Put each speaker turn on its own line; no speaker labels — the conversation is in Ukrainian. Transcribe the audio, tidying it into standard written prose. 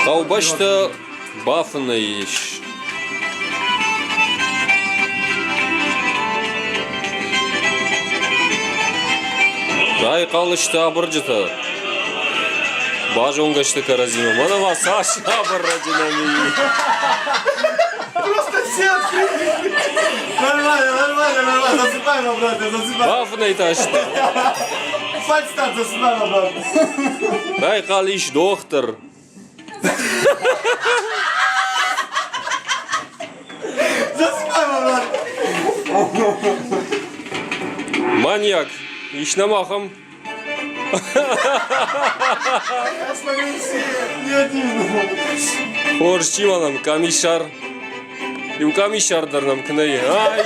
Kaubashta bafını iş. Ray kalışta abırcıta. Бажа что каразима. Мана вас Саша барраджинами.
Просто сетки. Нормально. Засыпаем обратно, засыпаем.
Бафный ташта.
Фальстарт засыпаем обратно.
Дай калиш доктор.
Засыпаем обратно.
Маньяк. Ишнамахам.
Не один.
Хорш чиманам камишар. И у камишардар нам кнеи. Ай,